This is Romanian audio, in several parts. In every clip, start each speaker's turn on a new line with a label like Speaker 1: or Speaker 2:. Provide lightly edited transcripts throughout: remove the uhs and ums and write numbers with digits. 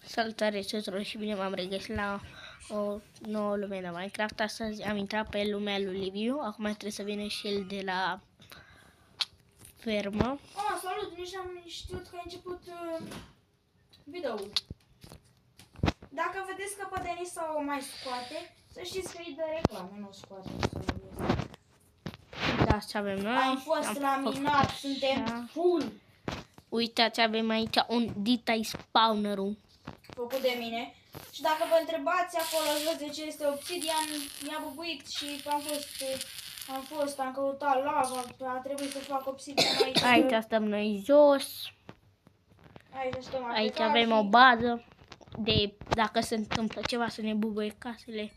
Speaker 1: Salutare tuturor și bine v-am regăsit la o nouă lume de Minecraft. Astăzi am intrat pe lumea lui Liviu. Acum trebuie să vină și el de la fermă.
Speaker 2: Salut! Nici n-am știut că a început video-ul. Dacă vedeți că pe Denisa o mai scoate, să știți că îi dă reclame, nu o scoate.
Speaker 1: Da, ce avem noi?
Speaker 2: Am fost la minat, suntem full.
Speaker 1: Uitați, avem aici un detail spawner-ul.
Speaker 2: Făcut de mine. Și dacă vă întrebați acolo jos de ce este obsidian, mi-a bubuit și am căutat lava, a trebuit să fac obsidian aici.
Speaker 1: Aici stăm noi jos. Aici avem o bază de dacă se întâmplă ceva să ne bubuie casele.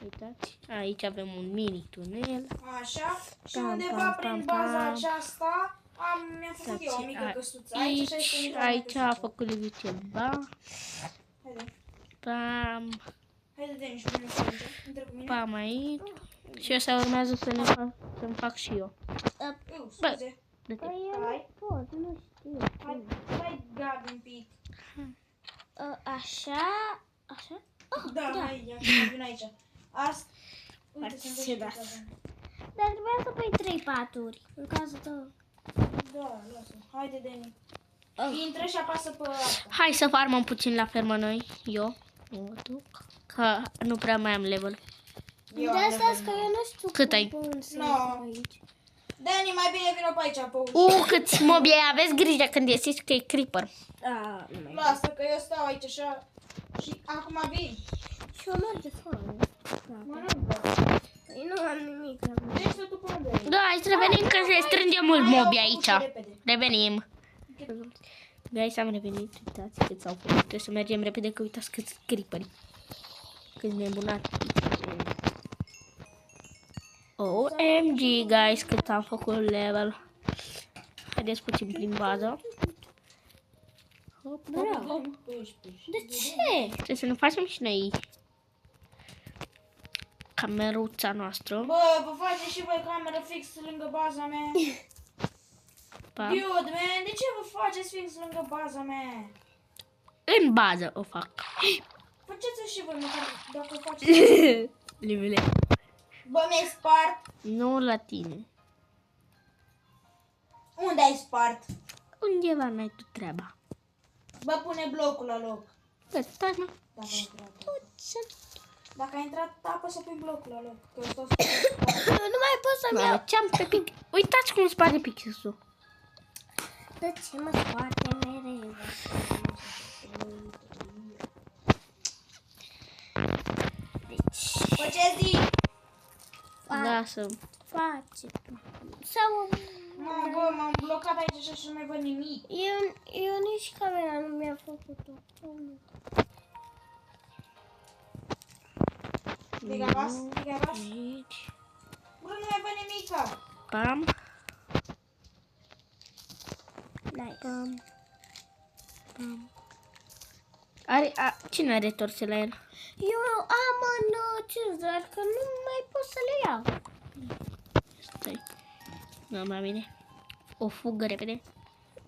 Speaker 1: Uitați, aici avem un mini tunel.
Speaker 2: Așa, și undeva prin baza aceasta mi-am făcut eu o mică căsuță.
Speaker 1: Aici a făcut Liviu ceva.
Speaker 2: Haide.
Speaker 1: Pam.
Speaker 2: Haide, Denis, vine cu mine. Intră cu mine.
Speaker 1: Pam aici. Și o să urmează să-mi fac și eu.
Speaker 2: Scuze.
Speaker 1: Du-te.
Speaker 2: Hai.
Speaker 3: Nu știu.
Speaker 2: Hai, Gabi, un pic.
Speaker 3: Așa. Așa?
Speaker 2: Da, hai, vin aici. Asta. Uite,
Speaker 3: Ce da. Dar trebuia să pui 3 paturi. În cazul tău.
Speaker 2: Da, lasă. Haide, Deni. Intră și apasă pe asta.
Speaker 1: Hai să farmăm puțin la fermă noi. Eu mă duc. Că nu prea mai am level.
Speaker 3: De asta că eu nu știu
Speaker 1: Cât ai?
Speaker 3: Aici.
Speaker 2: Dani, mai bine vină pe aici, pe ușă.
Speaker 1: Câți mobi ai? Aveți grijă când ieșiți că e creeper.
Speaker 2: Lasă că eu stau aici așa. Și acum vin.
Speaker 3: Și eu merg de foame.
Speaker 2: Mănâncă.
Speaker 3: Păi nu am nimic.
Speaker 2: Deci tu pe unde ai?
Speaker 1: Da, hai să revenim că se strânge mult mobi
Speaker 2: Hai,
Speaker 1: aici.
Speaker 2: au repede.
Speaker 1: Revenim. Guys, am revenit. Uitați cât s-au făcut. Trebuie să mergem repede că uitați câți creeperi. Câți nebunați. OMG, guys, cât am făcut level. Haideți puțin prin bază. Hop,
Speaker 3: De ce?
Speaker 1: trebuie să ne facem și noi cameruța noastră.
Speaker 2: Bă, vă faceți și voi cameră fix lângă baza mea?
Speaker 1: Pa.
Speaker 2: Dude, man, de ce vă faceți fix lângă baza mea?
Speaker 1: În bază o fac.
Speaker 2: Faceți-o și voi, măcar dacă o faceți.
Speaker 1: Livile.
Speaker 2: Bă, mi-ai spart.
Speaker 1: Nu la tine.
Speaker 2: Unde ai spart?
Speaker 1: Undeva n-ai tu treaba.
Speaker 2: Bă, pune blocul la loc.
Speaker 1: Stai, mă.
Speaker 2: Dacă ai intrat. Dacă ai intrat, apăsă pe blocul la loc. Că eu stau să
Speaker 3: Nu mai pot să-mi
Speaker 1: Mamă,
Speaker 3: iau.
Speaker 1: ce-am pe pic. Uitați cum spate pixelul.
Speaker 3: De ce mă scoate mereu?
Speaker 2: Bă, ce zi?
Speaker 1: Lasă.
Speaker 3: Face. Sau
Speaker 2: Bă, m-am blocat aici și nu mai văd nimic.
Speaker 3: eu nici camera nu mi-a făcut-o.
Speaker 2: Digabas?
Speaker 1: Aici.
Speaker 2: Bă, nu mai văd nimica.
Speaker 1: Pam.
Speaker 3: Nice.
Speaker 1: Pam. Pam. Cine are torțe la el?
Speaker 3: Eu am în cis, dar că nu mai pot să le iau.
Speaker 1: Stai. Nu mai bine. O fugă repede.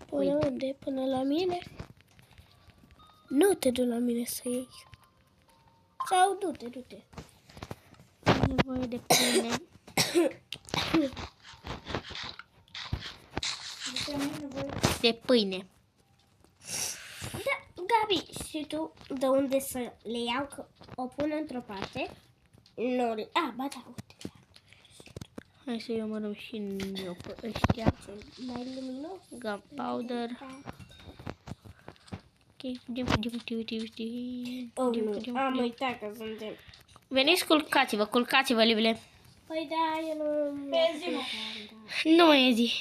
Speaker 3: Până unde? Până la mine? Nu te du la mine să iei. Sau du-te.
Speaker 1: Am nevoie de pâine. De pâine.
Speaker 3: Da, Gabi, și tu de unde să le iau? Că o pun într-o parte. Nu le... ba da, uite.
Speaker 1: Hai să eu mănânc și eu pe ăștia.
Speaker 3: Mai luminos.
Speaker 1: Gunpowder. Ok,
Speaker 3: Am uitat că suntem.
Speaker 1: Veniți, culcați-vă, libile.
Speaker 3: Păi da, eu nu...
Speaker 2: Pe zi, mă.
Speaker 1: Nu mai e zi.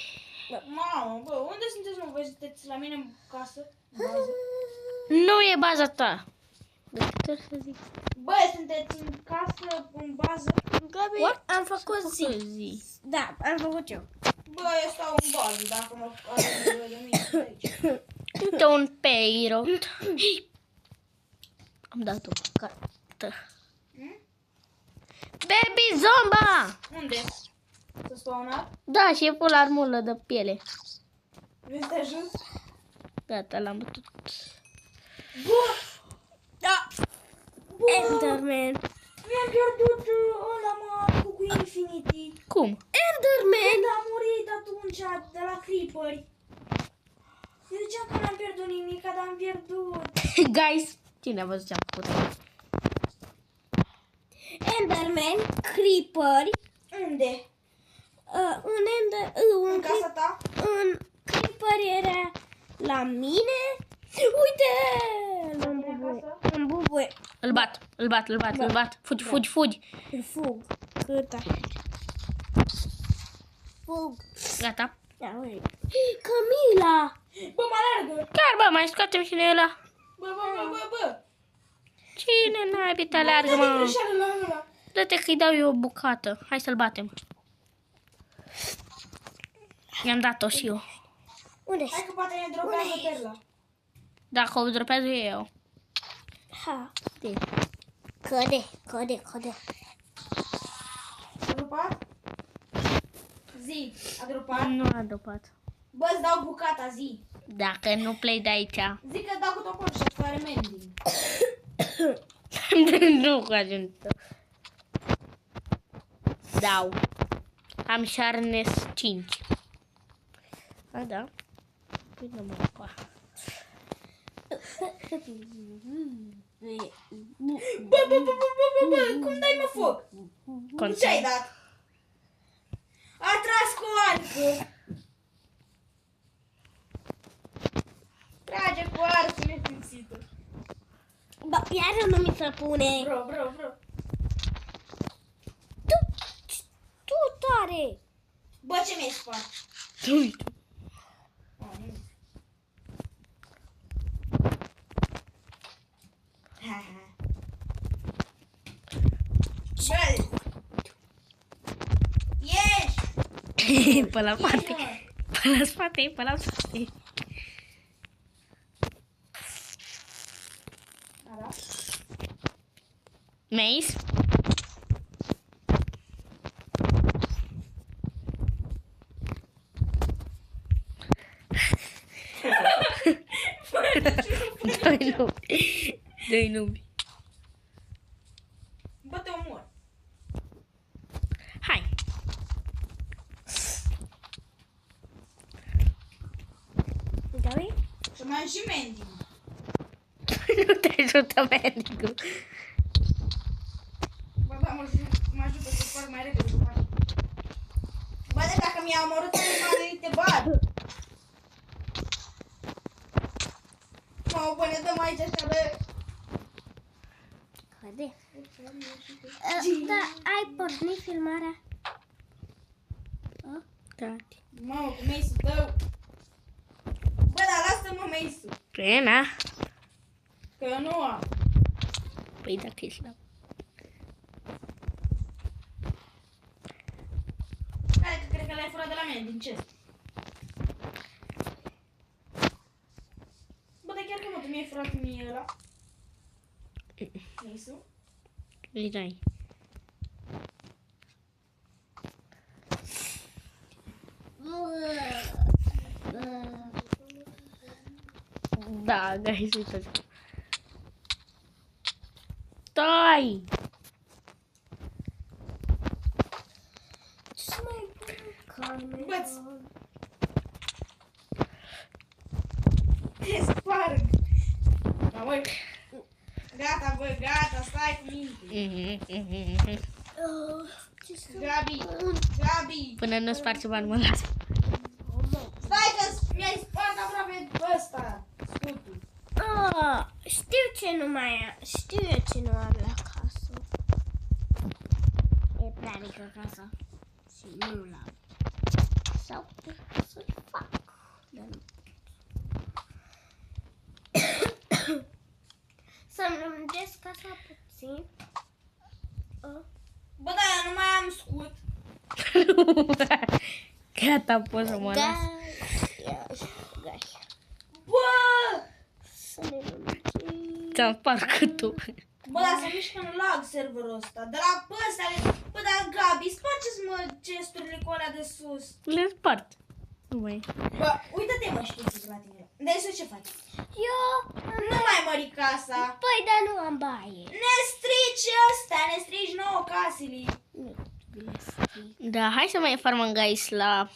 Speaker 2: Mamă, bă, unde sunteți, mă? Voi sunteți la mine în casă? În bază?
Speaker 1: Nu e baza ta. Să zic.
Speaker 2: Bă, sunteți în casă, în bază?
Speaker 3: Gabi, am făcut zi. Da, am făcut eu.
Speaker 2: Bă, eu stau în bază, dacă mă are nevoie de mine de aici.
Speaker 1: Uite un peirot. Am dat o cartă. Baby zomba!
Speaker 2: Unde? S-a spawnat?
Speaker 1: Da, și e full armură de piele.
Speaker 2: Vrei să te ajut?
Speaker 1: Gata, l-am bătut.
Speaker 2: Bă!
Speaker 3: Enderman.
Speaker 2: Mi-am pierdut ăla, mă, cu Infinity.
Speaker 1: Cum?
Speaker 3: Enderman.
Speaker 2: Când a murit atunci de la Creeperi. Eu ziceam că n-am pierdut nimic, dar am pierdut.
Speaker 1: Guys, cine a văzut ce am făcut?
Speaker 3: Enderman, creeper,
Speaker 2: Unde? În casa ta?
Speaker 3: un creeper era la mine. Uite! L-am
Speaker 2: tine
Speaker 3: bubuie.
Speaker 2: acasă?
Speaker 3: Am bubuie.
Speaker 1: Îl bat. Fugi.
Speaker 3: Îl fug. Cât așa. Fug.
Speaker 1: Gata.
Speaker 3: Da, uite. Camila!
Speaker 2: Bă, mă alergă!
Speaker 1: Chiar, bă, mai scoatem și noi ăla.
Speaker 2: Bă!
Speaker 1: Cine n-ai te aleargă, mă?
Speaker 2: Greșeală la ăla.
Speaker 1: Dă-te că-i dau eu o bucată. Hai să-l batem. I-am dat-o și eu.
Speaker 3: Unde
Speaker 2: Hai
Speaker 3: ești?
Speaker 2: că poate ne dropează perla.
Speaker 1: Dacă o dropează eu.
Speaker 3: Ha.
Speaker 1: De.
Speaker 3: Căde.
Speaker 2: A dropat? Zi, a dropat?
Speaker 1: Nu a dropat.
Speaker 2: Bă, îți dau bucata, zi.
Speaker 1: Dacă nu pleci de aici.
Speaker 2: Zic că dau cu topor și fără mending.
Speaker 1: Nu cu ajută. Dau. Am Sharpness 5. A, da. Păi nu mă cu.
Speaker 2: Bă, cum dai mă foc? Ce ai dat? A tras cu o arcă. Trage cu arcă nesimțită.
Speaker 3: Bă, iară nu mi se pune.
Speaker 2: Bro.
Speaker 3: Tu tare.
Speaker 2: Bă, ce mi-ai spart?
Speaker 1: Uite.
Speaker 2: Bă, ieși!
Speaker 1: Pe la spate. Pe la spate.
Speaker 2: Da?
Speaker 1: Mace? Doi nubi.
Speaker 2: Bă, te omor.
Speaker 1: Hai.
Speaker 3: Da-i?
Speaker 2: Și mai am și mending.
Speaker 1: Nu te ajută medicul.
Speaker 2: Bă, da, mă ajută să fac mai repede să fac. Bă, de dacă mi-a omorât animalele, te bat. Mă, bă, ne dăm aici așa, bă.
Speaker 3: Căde. Da, ai pornit filmarea?
Speaker 1: Tati.
Speaker 2: Mamă, cu mace-ul tău. Bă, dar lasă-mă mace-ul.
Speaker 1: Prena.
Speaker 2: Că eu nu am.
Speaker 1: Păi dacă ești la...
Speaker 2: Care că cred că l-ai furat de la mine, din chest. Bă, dar chiar că mă, tu mi-ai furat mie ăla. Mace-ul?
Speaker 1: Îi dai. Da, guys, uite. Stai!
Speaker 3: Ce mai bun?
Speaker 2: Bă-ți. Te sparg. Da, măi. Gata, bă, gata, stai cu minte.
Speaker 3: Ce să...
Speaker 2: Gabi.
Speaker 1: Până nu sparge bani, mă las.
Speaker 2: Stai că mi-ai spart aproape ăsta. Scutul.
Speaker 3: Știu eu ce nu am la casă. E prea mică casa. Și nu l-am. Sau să-i fac. Dar nu. Să-mi lungesc casa puțin.
Speaker 2: Bă, da, eu nu mai am scut.
Speaker 1: Gata, poți să mă las.
Speaker 2: Bă!
Speaker 3: Să ne lungim.
Speaker 1: Ți-am spart câtul.
Speaker 2: Bă, dar se mișcă în lag serverul ăsta. De la păstea. Bă, dar Gabi, spargeți-mă gesturile cu alea de sus.
Speaker 1: Le spart. Nu mai.
Speaker 2: Bă, uită-te, mă, știi la tine. Dar să ce faci?
Speaker 3: Eu
Speaker 2: Nu mai mă Mări casa.
Speaker 3: Păi, dar nu am baie.
Speaker 2: Ne strici ăsta, ne strici nouă casele.
Speaker 3: Nu, bine stric.
Speaker 1: Da, hai să mai farmăm, guys, la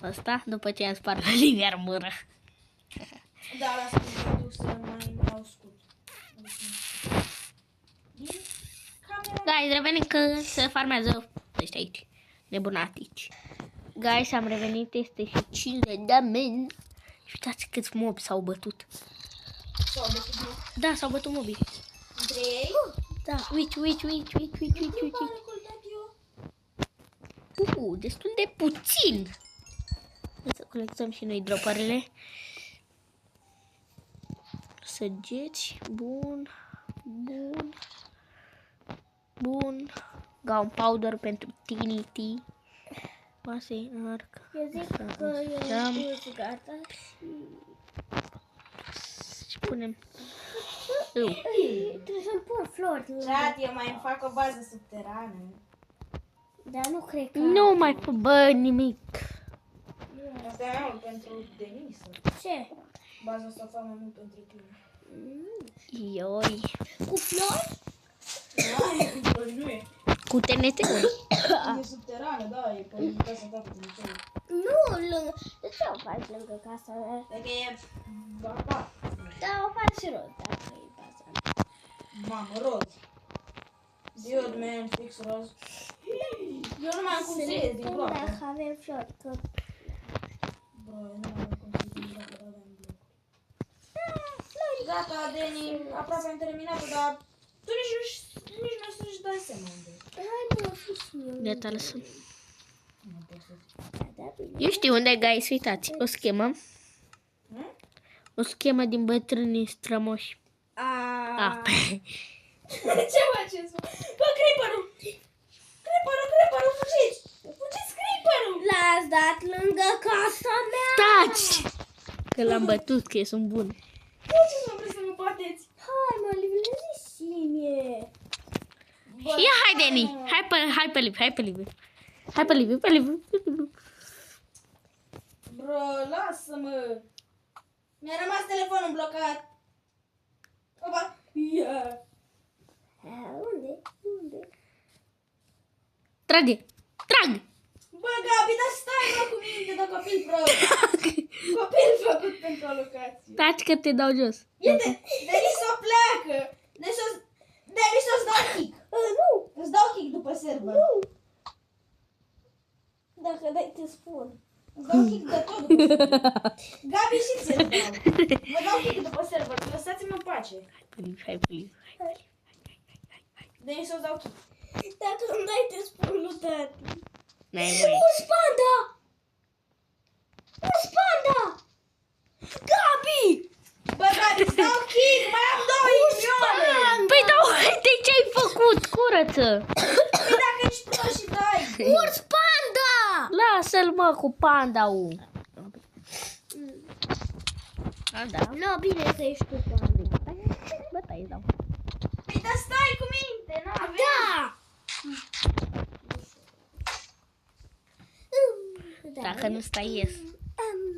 Speaker 1: ăsta, după ce am spart la Livia armură.
Speaker 2: Da, lasă că mă duc să mai auscult. Din camera.
Speaker 1: Guys, revenim că se farmează ăștia aici, nebunatici. Guys, am revenit, este și 50 de men. Și uitați câți mobi s-au bătut.
Speaker 2: Sau de ce?
Speaker 1: Da, s-au bătut mobii.
Speaker 2: Între ei?
Speaker 1: Da, uite. Destul de puțin. Hai să colectăm și noi dropările. Săgeți, bun. Gunpowder pentru TNT. Masei, arc.
Speaker 3: Eu zic că eu sunt gata
Speaker 1: Și punem.
Speaker 3: trebuie să-mi pun flori.
Speaker 2: Rat, eu mai îmi fac o bază subterană.
Speaker 3: Dar nu cred că...
Speaker 1: Nu mai fă, bă, nimic.
Speaker 2: Asta e mai mult pentru Denisa.
Speaker 3: Ce?
Speaker 2: Baza asta fac mai mult pentru tine.
Speaker 1: Ioi.
Speaker 3: Cu flori?
Speaker 2: Nu e.
Speaker 1: Cu TNT-uri.
Speaker 2: E subterană, da, e pe casa ta cu tine.
Speaker 3: Nu, lângă... De ce o faci lângă casa mea?
Speaker 2: Dacă e baba.
Speaker 3: Da, o faci roz, dacă e baza mea.
Speaker 2: Mamă, roz. Dude, man, fix roz. Eu nu mai am cum să ies din
Speaker 3: Spun
Speaker 2: bloc.
Speaker 3: dacă avem flori, că...
Speaker 2: Bro, eu nu mai am cum să ies din bloc, dar avem bloc. Gata, Deni, aproape am terminat, dar tu nici nu să-și dai seama unde.
Speaker 3: Hai, mă, fi și eu.
Speaker 1: Gata, lăsăm.
Speaker 2: Nu pot să zic.
Speaker 3: Da, bine.
Speaker 1: Eu știu unde, guys, uitați, o schemă. O schemă din bătrânii strămoși. Ah.
Speaker 2: Ce faceți? Bă, creeper-ul! Creeper-ul, fugiți! Fugiți, creeper-ul!
Speaker 3: L-ați dat lângă casa mea!
Speaker 1: Taci! Că l-am bătut, că eu sunt bun.
Speaker 2: Ce nu vreți să mă bateți?
Speaker 3: Hai, mă, livrezi-mi!
Speaker 1: Ia, hai, Deni! Hai pe Liviu!
Speaker 2: Bro, lasă-mă! Mi-a rămas telefonul blocat. Opa! Ia!
Speaker 3: Unde?
Speaker 1: Trag!
Speaker 2: Bă, Gabi, dar stai, mă, cu minte, dar copil prost. Copil făcut pentru alocație.
Speaker 1: Taci că te dau jos.
Speaker 2: Denis o pleacă. Denis o-ți dau kick.
Speaker 3: Nu!
Speaker 2: Îți dau kick după server.
Speaker 3: Nu! Dacă dai, te spun.
Speaker 2: Îți dau kick de tot după server. Gabi și ți-l dau. Vă dau kick după server, lăsați-mă în pace.
Speaker 1: Hai pe Liviu.
Speaker 2: Denis o-ți dau kick.
Speaker 3: Dacă îmi dai, te spun lui tati.
Speaker 1: N-ai voie.
Speaker 3: Urs panda! Urs panda! Gabi!
Speaker 2: Bă, Gabi, îți dau kick, mai am 2 milioane.
Speaker 1: Păi da, uite ce-ai făcut, curăță!
Speaker 2: Păi dacă ești prost și dai.
Speaker 3: Urs panda!
Speaker 1: Lasă-l, mă, cu panda-ul. A, da.
Speaker 3: Nu, bine că ești tu panda.
Speaker 1: Bă, tai, dau.
Speaker 2: Păi dar stai cu minte, n-avem.
Speaker 3: Da!
Speaker 1: Dacă nu stai, ies.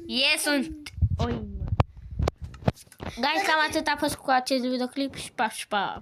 Speaker 1: Ies, sunt... Oi, mă. Guys, cam atât a fost cu acest videoclip și pa,